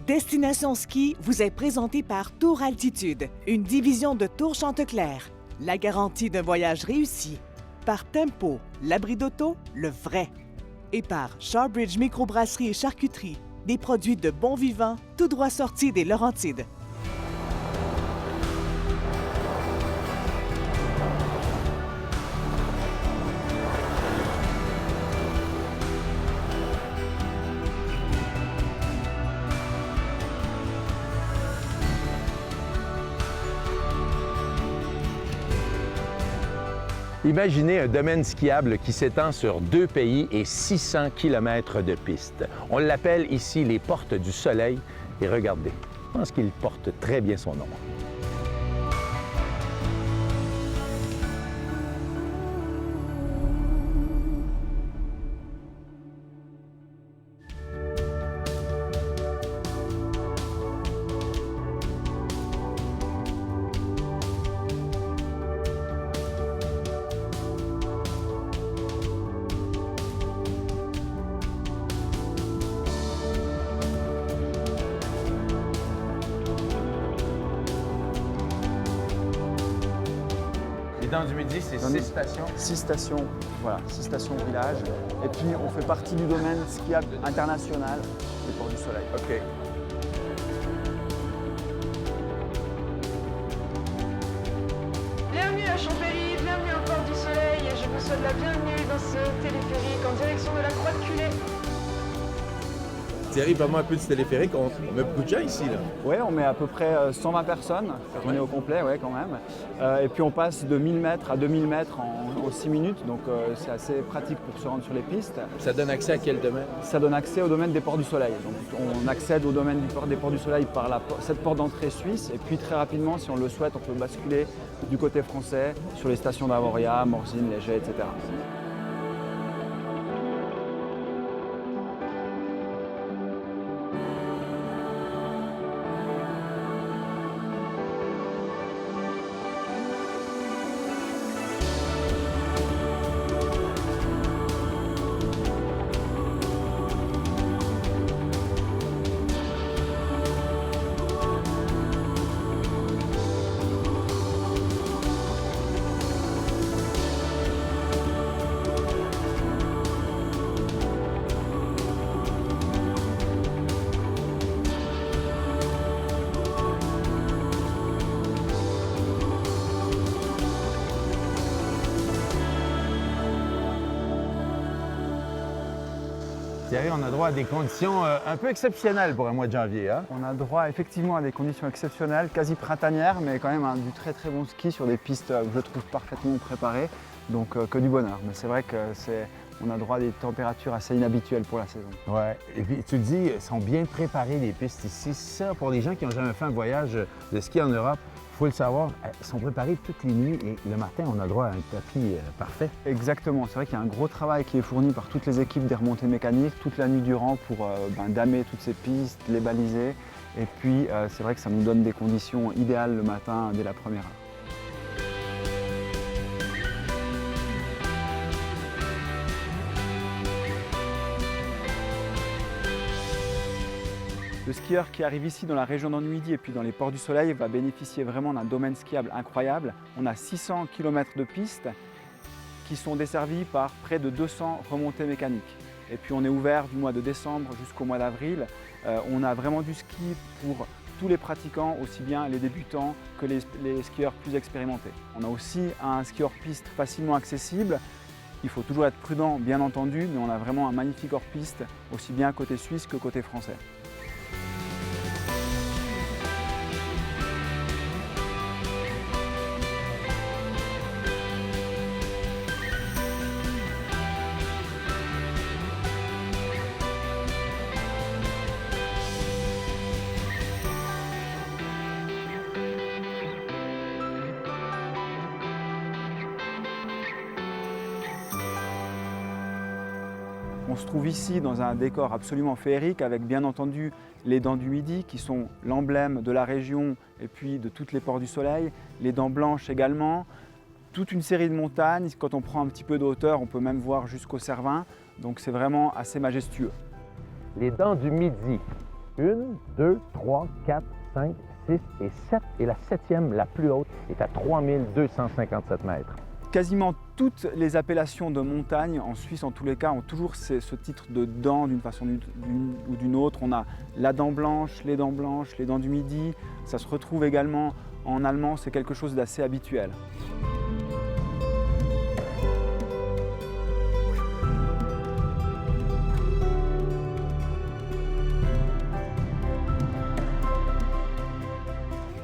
Destination Ski vous est présentée par Tour Altitude, une division de Tour Chanteclair. La garantie d'un voyage réussi. Par Tempo, l'abri d'auto, le vrai. Et par Shawbridge Microbrasserie et Charcuterie, des produits de bon vivant, tout droit sortis des Laurentides. Imaginez un domaine skiable qui s'étend sur 2 pays et 600 km de piste. On l'appelle ici les Portes du Soleil et regardez, je pense qu'il porte très bien son nom. Les Dents du Midi, c'est 6 stations? 6 stations, voilà, 6 stations village. Et puis on fait partie du domaine skiable international des Ports du Soleil. OK. Bienvenue à Champéry, bienvenue au Port du Soleil et je vous souhaite la bienvenue dans ce téléphérique en direction de la Croix de Culée. Thierry, parle-moi un peu du téléphérique. On met beaucoup de gens ici, là. Oui, on met à peu près 120 personnes, on est au complet, ouais, quand même. Et puis on passe de 1000 mètres à 2000 mètres en 6 minutes, donc c'est assez pratique pour se rendre sur les pistes. Ça donne accès à quel domaine? Ça donne accès au domaine des Ports du Soleil. Donc on accède au domaine des Ports du Soleil par cette porte d'entrée suisse. Et puis très rapidement, si on le souhaite, on peut basculer du côté français sur les stations d'Avoria, Morzine, Léger, etc. Thierry, on a droit à des conditions un peu exceptionnelles pour un mois de janvier, hein? On a droit effectivement à des conditions exceptionnelles, quasi printanières, mais quand même du très très bon ski sur des pistes que je trouve parfaitement préparées, donc que du bonheur. Mais c'est vrai qu'on a droit à des températures assez inhabituelles pour la saison. Ouais. Et puis tu dis, ils sont bien préparées les pistes ici. Ça, pour les gens qui n'ont jamais fait un voyage de ski en Europe, il faut le savoir, ils sont préparés toutes les nuits et le matin, on a droit à un tapis parfait. Exactement, c'est vrai qu'il y a un gros travail qui est fourni par toutes les équipes des remontées mécaniques toute la nuit durant pour damer toutes ces pistes, les baliser. Et puis c'est vrai que ça nous donne des conditions idéales le matin dès la première heure. Le skieur qui arrive ici dans la région d'An-Midi et puis dans les Ports du Soleil va bénéficier vraiment d'un domaine skiable incroyable. On a 600 km de pistes qui sont desservies par près de 200 remontées mécaniques. Et puis on est ouvert du mois de décembre jusqu'au mois d'avril. On a vraiment du ski pour tous les pratiquants, aussi bien les débutants que les skieurs plus expérimentés. On a aussi un ski hors-piste facilement accessible. Il faut toujours être prudent, bien entendu, mais on a vraiment un magnifique hors-piste, aussi bien côté suisse que côté français. On se trouve ici dans un décor absolument féerique avec bien entendu les Dents du Midi qui sont l'emblème de la région et puis de toutes les Ports du Soleil, les Dents Blanches également, toute une série de montagnes. Quand on prend un petit peu de hauteur, on peut même voir jusqu'au Cervin, donc c'est vraiment assez majestueux. Les Dents du Midi. 1, 2, 3, 4, 5, 6 et 7. Et la 7e, la plus haute, est à 3257 mètres. Quasiment toutes les appellations de montagne en Suisse, en tous les cas, ont toujours ce titre de dents d'une façon ou d'une autre. On a la dent blanche, les dents du Midi. Ça se retrouve également en allemand, c'est quelque chose d'assez habituel.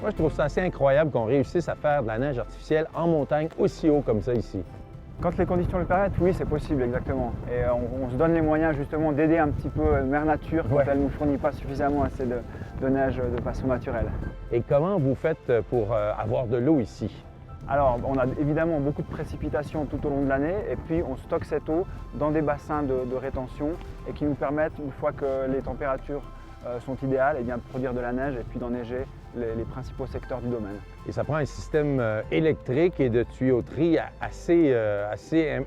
Moi, je trouve ça assez incroyable qu'on réussisse à faire de la neige artificielle en montagne aussi haut comme ça ici. Quand les conditions le permettent, oui, c'est possible, exactement. Et on se donne les moyens justement d'aider un petit peu Mère Nature quand elle ne nous fournit pas suffisamment assez de neige de façon naturelle. Et comment vous faites pour avoir de l'eau ici? Alors, on a évidemment beaucoup de précipitations tout au long de l'année et puis on stocke cette eau dans des bassins de rétention et qui nous permettent, une fois que les températures sont idéales, et bien, de produire de la neige et puis d'enneiger les principaux secteurs du domaine. Et ça prend un système électrique et de tuyauterie assez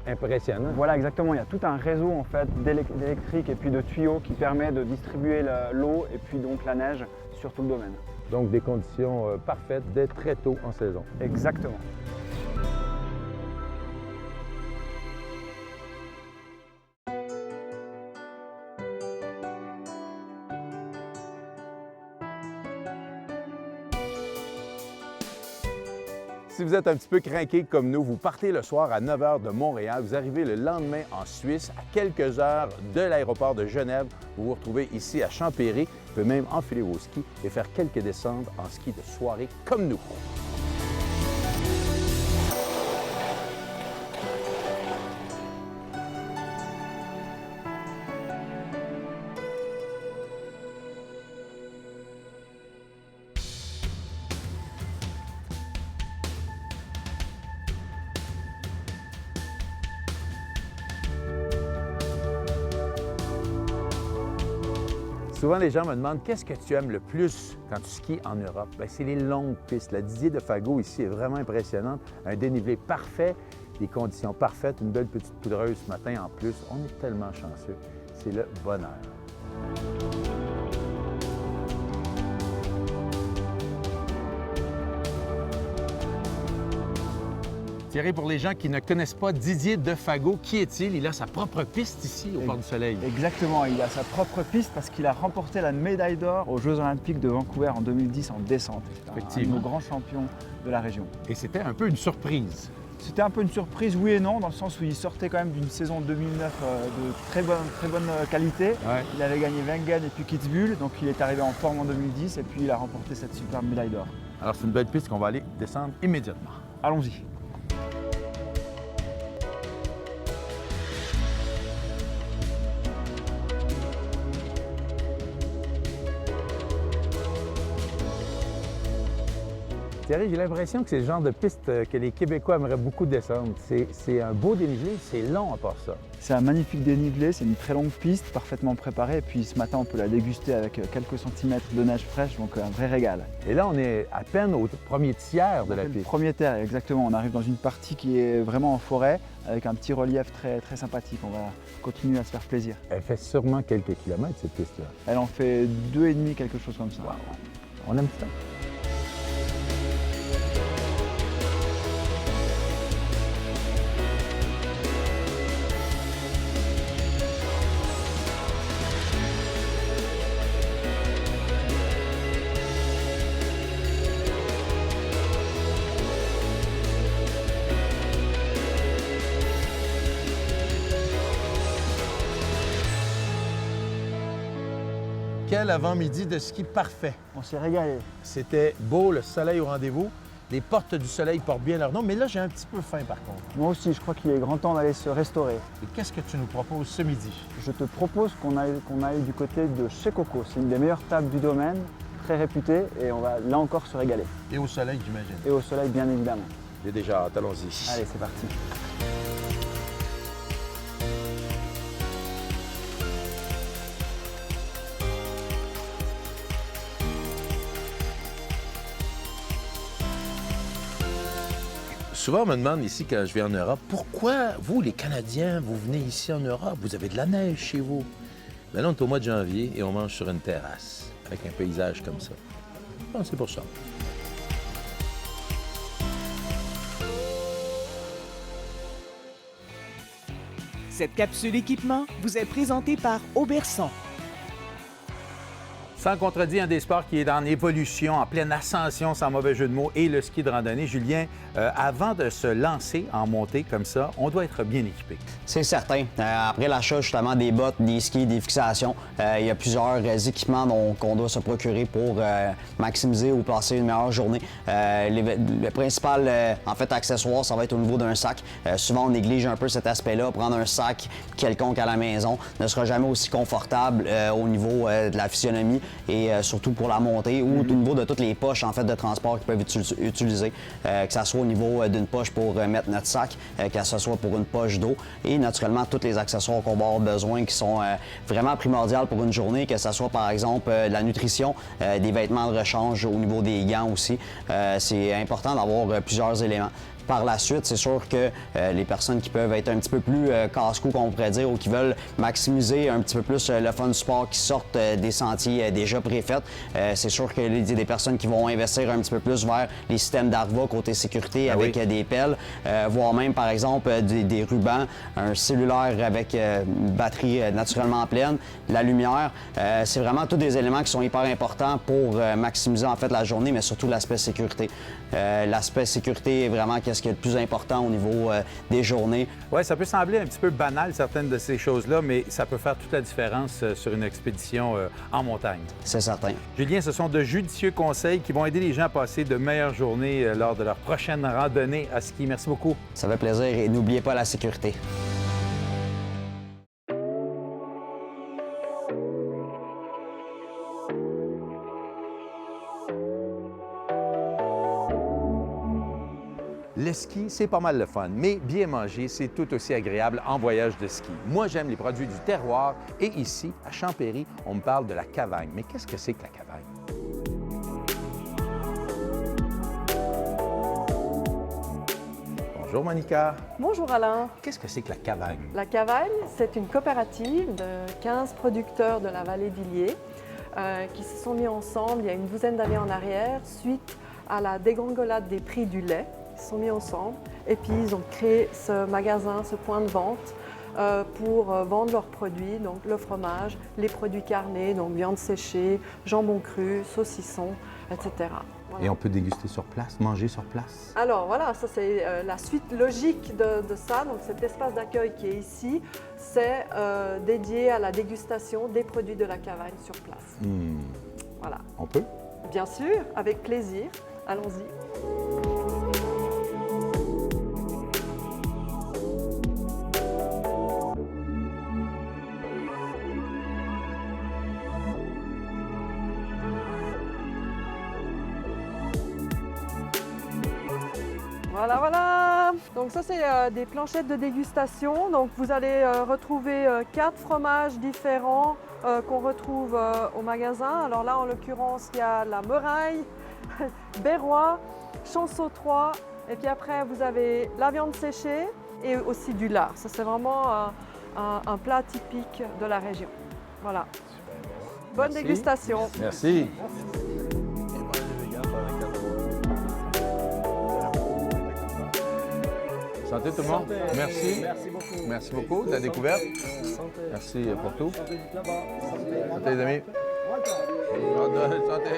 impressionnant. Voilà, exactement. Il y a tout un réseau en fait, d'électrique et puis de tuyaux qui permet de distribuer l'eau et puis donc la neige sur tout le domaine. Donc des conditions parfaites dès très tôt en saison. Exactement. Si vous êtes un petit peu crinqué comme nous, vous partez le soir à 9 h de Montréal, vous arrivez le lendemain en Suisse, à quelques heures de l'aéroport de Genève. Vous vous retrouvez ici à Champéry. Vous pouvez même enfiler vos skis et faire quelques descentes en ski de soirée comme nous. Souvent, les gens me demandent qu'est-ce que tu aimes le plus quand tu skis en Europe? Bien, c'est les longues pistes. La Didier de Fago ici est vraiment impressionnante. Un dénivelé parfait, des conditions parfaites, une belle petite poudreuse ce matin en plus. On est tellement chanceux. C'est le bonheur. Thierry, pour les gens qui ne connaissent pas Didier de Fago, qui est-il? Il a sa propre piste ici au Port du Soleil. Exactement, il a sa propre piste parce qu'il a remporté la médaille d'or aux Jeux Olympiques de Vancouver en 2010 en descente. C'est un de nos grands champions de la région. Et c'était un peu une surprise. C'était un peu une surprise, oui et non, dans le sens où il sortait quand même d'une saison 2009 de très bonne qualité. Ouais. Il avait gagné Wengen et puis Kitzbühel, donc il est arrivé en forme en 2010 et puis il a remporté cette superbe médaille d'or. Alors c'est une belle piste qu'on va aller descendre immédiatement. Allons-y. Thierry, j'ai l'impression que c'est le genre de piste que les Québécois aimeraient beaucoup descendre. C'est un beau dénivelé, c'est long à part ça. C'est un magnifique dénivelé, c'est une très longue piste, parfaitement préparée. Et puis ce matin, on peut la déguster avec quelques centimètres de neige fraîche, donc un vrai régal. Et là, on est à peine au premier tiers de la piste. Premier tiers, exactement. On arrive dans une partie qui est vraiment en forêt, avec un petit relief très sympathique. On va continuer à se faire plaisir. Elle fait sûrement quelques kilomètres, cette piste-là. Elle en fait 2,5, quelque chose comme ça. Wow. On aime ça. Quel avant-midi de ski parfait. On s'est régalé. C'était beau, le soleil au rendez-vous. Les portes du soleil portent bien leur nom, mais là, j'ai un petit peu faim par contre. Moi aussi, je crois qu'il est grand temps d'aller se restaurer. Et qu'est-ce que tu nous proposes ce midi? Je te propose qu'on aille du côté de chez Coco. C'est une des meilleures tables du domaine, très réputée, et on va là encore se régaler. Et au soleil, j'imagine. Et au soleil, bien évidemment. J'ai déjà hâte, allons-y. Allez, c'est parti. Souvent, on me demande ici, quand je vais en Europe, pourquoi vous, les Canadiens, vous venez ici en Europe? Vous avez de la neige chez vous. Mais là, on est au mois de janvier et on mange sur une terrasse. avec un paysage comme ça. Je pense que c'est pour ça. Cette capsule équipement vous est présentée par Auberson. Sans contredit, un des sports qui est en évolution, en pleine ascension, sans mauvais jeu de mots, et le ski de randonnée. Julien, avant de se lancer en montée comme ça, on doit être bien équipé. C'est certain. Après l'achat justement des bottes, des skis, des fixations, il y a plusieurs équipements qu'on doit se procurer pour maximiser ou passer une meilleure journée. Le principal en fait accessoire, ça va être au niveau d'un sac. Souvent, on néglige un peu cet aspect-là. Prendre un sac quelconque à la maison ne sera jamais aussi confortable au niveau de la physionomie et surtout pour la montée ou au niveau de toutes les poches en fait de transport qu'ils peuvent utiliser, que ce soit au niveau d'une poche pour mettre notre sac, que ce soit pour une poche d'eau et naturellement tous les accessoires qu'on va avoir besoin qui sont vraiment primordiaux pour une journée, que ce soit par exemple de la nutrition, des vêtements de rechange au niveau des gants aussi. C'est important d'avoir plusieurs éléments. Par la suite, c'est sûr que les personnes qui peuvent être un petit peu plus casse-cou, qu'on pourrait dire, ou qui veulent maximiser un petit peu plus le fun du sport, qui sortent des sentiers déjà préfaits, c'est sûr qu'il y a des personnes qui vont investir un petit peu plus vers les systèmes d'ARVA côté sécurité avec des pelles, voire même, par exemple, des rubans, un cellulaire avec une batterie naturellement pleine, la lumière. C'est vraiment tous des éléments qui sont hyper importants pour maximiser en fait la journée, mais surtout l'aspect sécurité. L'aspect sécurité est vraiment qu'est-ce qui est le plus important au niveau des journées. Oui, ça peut sembler un petit peu banal, certaines de ces choses-là, mais ça peut faire toute la différence sur une expédition en montagne. C'est certain. Julien, ce sont de judicieux conseils qui vont aider les gens à passer de meilleures journées lors de leur prochaine randonnée à ski. Merci beaucoup. Ça fait plaisir et n'oubliez pas la sécurité. Le ski, c'est pas mal le fun, mais bien manger, c'est tout aussi agréable en voyage de ski. Moi, j'aime les produits du terroir et ici, à Champéry, on me parle de la Cavagne. Mais qu'est-ce que c'est que la Cavagne? Bonjour Monica. Bonjour Alain. Qu'est-ce que c'est que la Cavagne? La Cavagne, c'est une coopérative de 15 producteurs de la vallée d'Illiers qui se sont mis ensemble il y a une douzaine d'années en arrière suite à la dégringolade des prix du lait. Ils se sont mis ensemble et puis ils ont créé ce magasin, ce point de vente pour vendre leurs produits, donc le fromage, les produits carnés, donc viande séchée, jambon cru, saucisson, etc. Voilà. Et on peut déguster sur place, manger sur place? Alors voilà, ça c'est la suite logique de ça. Donc cet espace d'accueil qui est ici, c'est dédié à la dégustation des produits de la Cavagne sur place. Voilà. On peut? Bien sûr, avec plaisir. Allons-y. Voilà, voilà. Donc ça, c'est des planchettes de dégustation. Donc vous allez retrouver 4 fromages différents qu'on retrouve au magasin. Alors là, en l'occurrence, il y a la Meraille, Berrois, Chanceau 3. Et puis après, vous avez la viande séchée et aussi du lard. Ça, c'est vraiment un plat typique de la région. Voilà. Bonne dégustation. Merci. Santé tout le monde. Merci. Merci beaucoup. Merci beaucoup de la découverte. Merci pour tout. Santé les amis. Santé.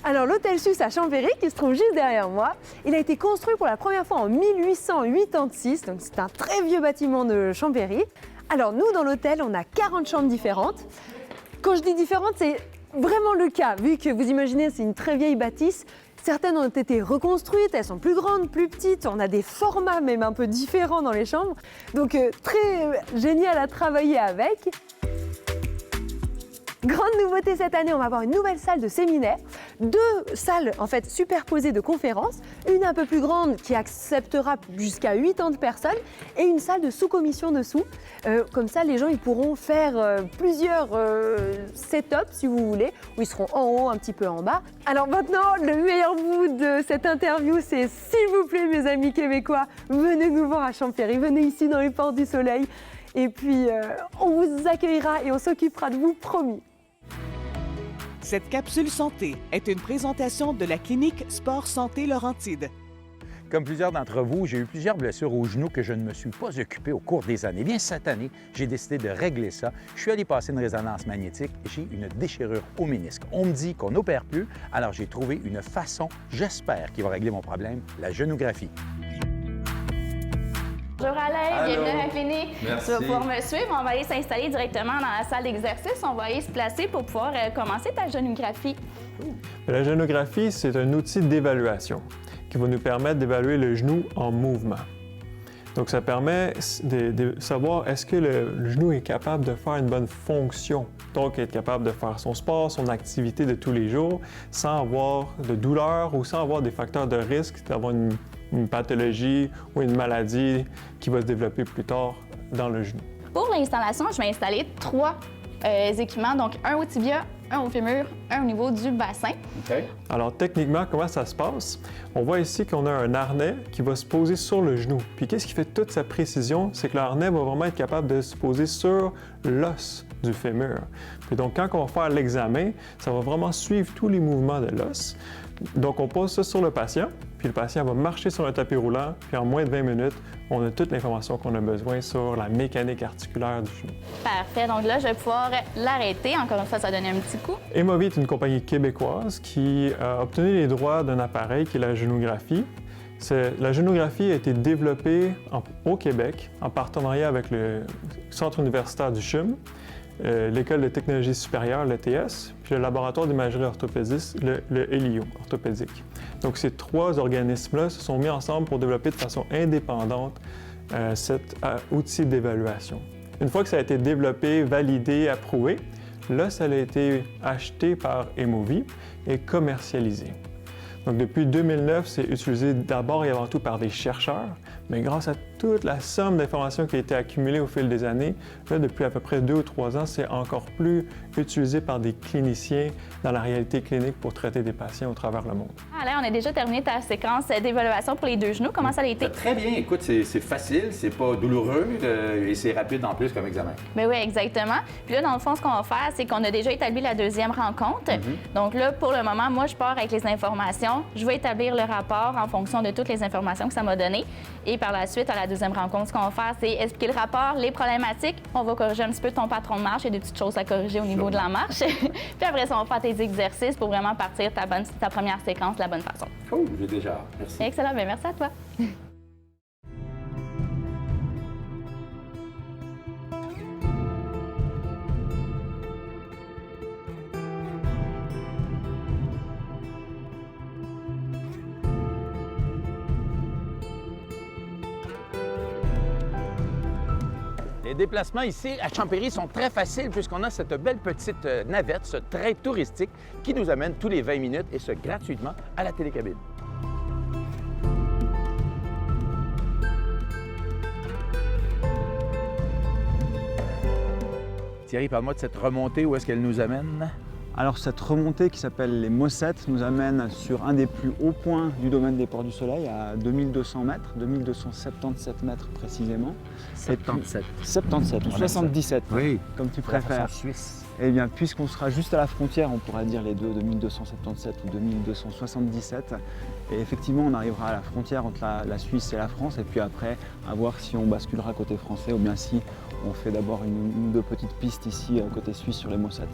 Alors l'hôtel Suisse à Champéry, qui se trouve juste derrière moi, il a été construit pour la première fois en 1886, donc c'est un très vieux bâtiment de Champéry. Alors nous, dans l'hôtel, on a 40 chambres différentes. Quand je dis différentes, c'est vraiment le cas, vu que vous imaginez, c'est une très vieille bâtisse. Certaines ont été reconstruites, elles sont plus grandes, plus petites, on a des formats même un peu différents dans les chambres. Donc très génial à travailler avec. Grande nouveauté cette année, on va avoir une nouvelle salle de séminaire, 2 salles en fait superposées de conférences, une un peu plus grande qui acceptera jusqu'à 80 personnes et une salle de sous-commission dessous. Comme ça, les gens ils pourront faire plusieurs setups si vous voulez, où ils seront en haut, un petit peu en bas. Alors maintenant, le meilleur bout de cette interview, c'est s'il vous plaît mes amis québécois, venez nous voir à Champéry, venez ici dans les Portes du Soleil. Et puis, on vous accueillera et on s'occupera de vous, promis. Cette capsule santé est une présentation de la clinique Sport Santé Laurentide. Comme plusieurs d'entre vous, j'ai eu plusieurs blessures au genou que je ne me suis pas occupé au cours des années. Bien, cette année, j'ai décidé de régler ça. Je suis allé passer une résonance magnétique et j'ai une déchirure au ménisque. On me dit qu'on n'opère plus, alors j'ai trouvé une façon, j'espère, qui va régler mon problème, la genographie. Bonjour Alain, bienvenue à la clinique. Merci. Tu vas pouvoir me suivre. On va aller s'installer directement dans la salle d'exercice. On va aller se placer pour pouvoir commencer ta genographie. La genographie, c'est un outil d'évaluation qui va nous permettre d'évaluer le genou en mouvement. Donc, ça permet de savoir est-ce que le genou est capable de faire une bonne fonction, donc être capable de faire son sport, son activité de tous les jours, sans avoir de douleur ou sans avoir des facteurs de risque d'avoir une pathologie ou une maladie qui va se développer plus tard dans le genou. Pour l'installation, je vais installer 3 équipements, donc un au tibia, un au fémur, un au niveau du bassin. OK. Alors, techniquement, comment ça se passe? On voit ici qu'on a un harnais qui va se poser sur le genou. Puis, qu'est-ce qui fait toute sa précision? C'est que le harnais va vraiment être capable de se poser sur l'os du fémur. Puis donc, quand on va faire l'examen, ça va vraiment suivre tous les mouvements de l'os. Donc, on pose ça sur le patient, puis le patient va marcher sur un tapis roulant, puis en moins de 20 minutes, on a toute l'information qu'on a besoin sur la mécanique articulaire du genou. Parfait. Donc là, je vais pouvoir l'arrêter. Encore une fois, ça donne un petit coup. Emovi est une compagnie québécoise qui a obtenu les droits d'un appareil qui est la genographie. La genographie a été développée au Québec en partenariat avec le Centre universitaire du CHUM, l'École de technologie supérieure, l'ETS, puis le laboratoire d'imagerie orthopédiste, le LIO, orthopédique. Donc, ces 3 organismes-là se sont mis ensemble pour développer de façon indépendante cet outil d'évaluation. Une fois que ça a été développé, validé, approuvé, là, ça a été acheté par Emovi et commercialisé. Donc, depuis 2009, c'est utilisé d'abord et avant tout par des chercheurs, mais grâce à toute la somme d'informations qui a été accumulée au fil des années, là, depuis à peu près 2 ou 3 ans, c'est encore plus utilisé par des cliniciens dans la réalité clinique pour traiter des patients au travers le monde. Alain, on a déjà terminé ta séquence d'évaluation pour les 2 genoux. Comment ça a été? Très bien. Écoute, c'est facile, c'est pas douloureux et c'est rapide en plus comme examen. Bien oui, exactement. Puis là, dans le fond, ce qu'on va faire, c'est qu'on a déjà établi la 2e rencontre. Donc là, pour le moment, moi, je pars avec les informations. Je vais établir le rapport en fonction de toutes les informations que ça m'a données. Et par la suite, à la 2e rencontre, ce qu'on va faire, c'est expliquer le rapport, les problématiques. On va corriger un petit peu ton patron de marche. Il y a des petites choses à corriger au niveau de la marche. Puis après ça, on va faire tes exercices pour vraiment partir ta première séquence de la bonne façon. Cool, j'ai déjà hâte. Merci. Excellent. Bien, merci à toi. Les déplacements ici à Champéry sont très faciles puisqu'on a cette belle petite navette, ce train touristique qui nous amène tous les 20 minutes et ce gratuitement à la télécabine. Thierry, parle-moi de cette remontée, où est-ce qu'elle nous amène? Alors cette remontée qui s'appelle les Mossettes nous amène sur un des plus hauts points du domaine des Ports du Soleil à 2200 mètres, 2277 mètres précisément. 77. 77 ou 77, oui, comme tu préfères. Suisse. Eh bien, puisqu'on sera juste à la frontière, on pourra dire les deux, 2277 ou 2277. Et effectivement, on arrivera à la frontière entre la Suisse et la France. Et puis après, à voir si on basculera côté français ou bien si on fait d'abord une ou 2 petites pistes ici côté suisse sur les Mossettes.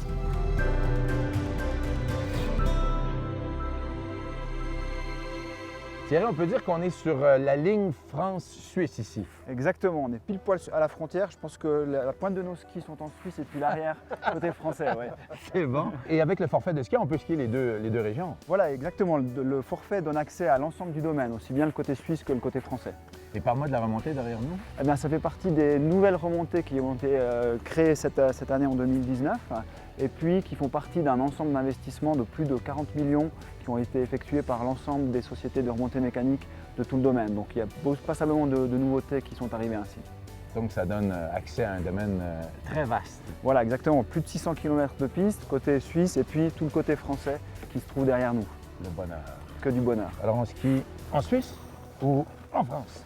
Thierry, on peut dire qu'on est sur la ligne France-Suisse ici. Exactement, on est pile poil à la frontière. Je pense que la pointe de nos skis sont en Suisse et puis l'arrière côté français. Ouais. C'est bon. Et avec le forfait de ski, on peut skier les deux régions. Voilà, exactement. Le forfait donne accès à l'ensemble du domaine, aussi bien le côté suisse que le côté français. Et parle-moi de la remontée derrière nous. Eh bien, ça fait partie des nouvelles remontées qui ont été créées cette année en 2019 et puis qui font partie d'un ensemble d'investissements de plus de 40 millions qui ont été effectués par l'ensemble des sociétés de remontée mécanique de tout le domaine. Donc il y a passablement de nouveautés qui sont arrivées ainsi. Donc ça donne accès à un domaine très vaste. Voilà, exactement. Plus de 600 km de piste côté suisse et puis tout le côté français qui se trouve derrière nous. Le bonheur. Que du bonheur. Alors on skie en Suisse ou en France.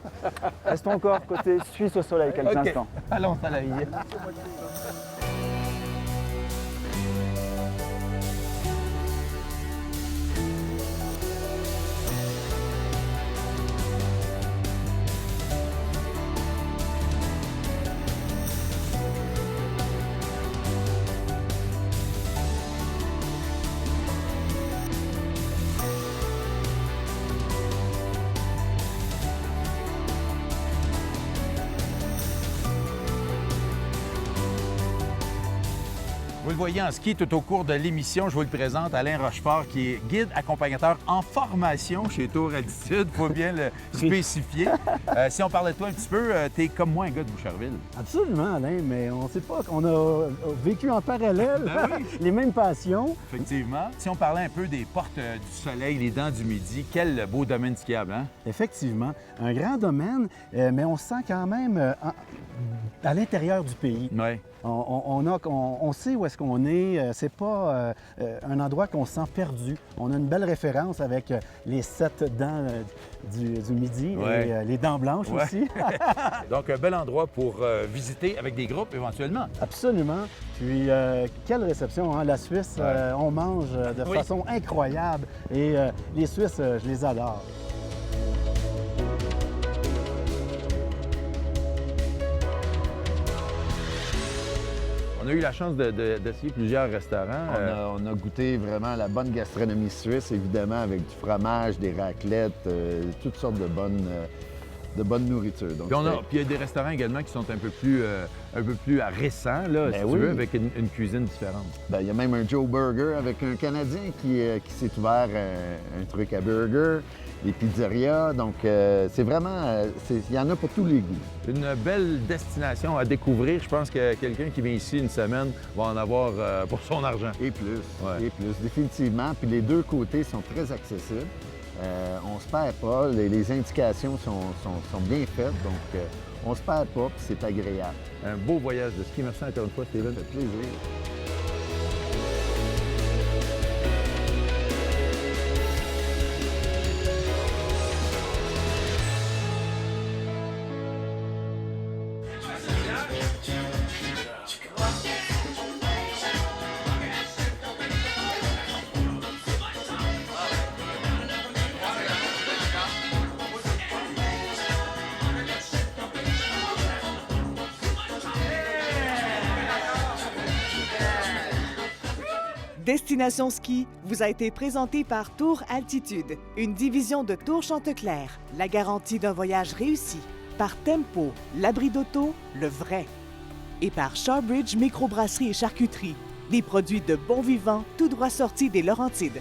Restons encore côté Suisse au soleil quelques instants. Allons au soleil. Vous le voyez en ski tout au cours de l'émission. Je vous le présente, Alain Rochefort, qui est guide accompagnateur en formation chez Tour Altitude. Il faut bien le spécifier. Si on parlait de toi un petit peu, tu es comme moi un gars de Boucherville. Absolument, Alain, mais on ne sait pas qu'on a vécu en parallèle les mêmes passions. Effectivement. Si on parlait un peu des portes du soleil, les dents du midi, quel beau domaine skiable, hein? Effectivement, un grand domaine, mais on se sent quand même à l'intérieur du pays. Oui. On sait où est-ce qu'on est. C'est pas un endroit qu'on se sent perdu. On a une belle référence avec les 7 dents du midi et les dents blanches aussi. Donc, un bel endroit pour visiter avec des groupes éventuellement. Absolument. Puis, quelle réception, hein? La Suisse, on mange de façon incroyable. Et les Suisses, je les adore. On a eu la chance d'essayer plusieurs restaurants. On a goûté vraiment la bonne gastronomie suisse, évidemment, avec du fromage, des raclettes, toutes sortes de bonne nourriture. Donc, puis il y a des restaurants également qui sont un peu plus récents, là, si tu veux, avec une cuisine différente. Il y a même un Joe Burger avec un Canadien qui s'est ouvert un truc à burger, des pizzerias. Donc, c'est vraiment... il y en a pour tous les goûts. Une belle destination à découvrir. Je pense que quelqu'un qui vient ici une semaine va en avoir pour son argent. Et plus, définitivement. Puis les deux côtés sont très accessibles. On se perd pas, les indications sont bien faites, donc on se perd pas, puis c'est agréable. Un beau voyage de ski. Merci encore une fois, Steven. Ça fait plaisir. Destination Ski vous a été présentée par Tour Altitude, une division de Tour Chanteclair, la garantie d'un voyage réussi. Par Tempo, l'abri d'auto, le vrai. Et par Shawbridge Microbrasserie et Charcuterie, des produits de bon vivant tout droit sortis des Laurentides.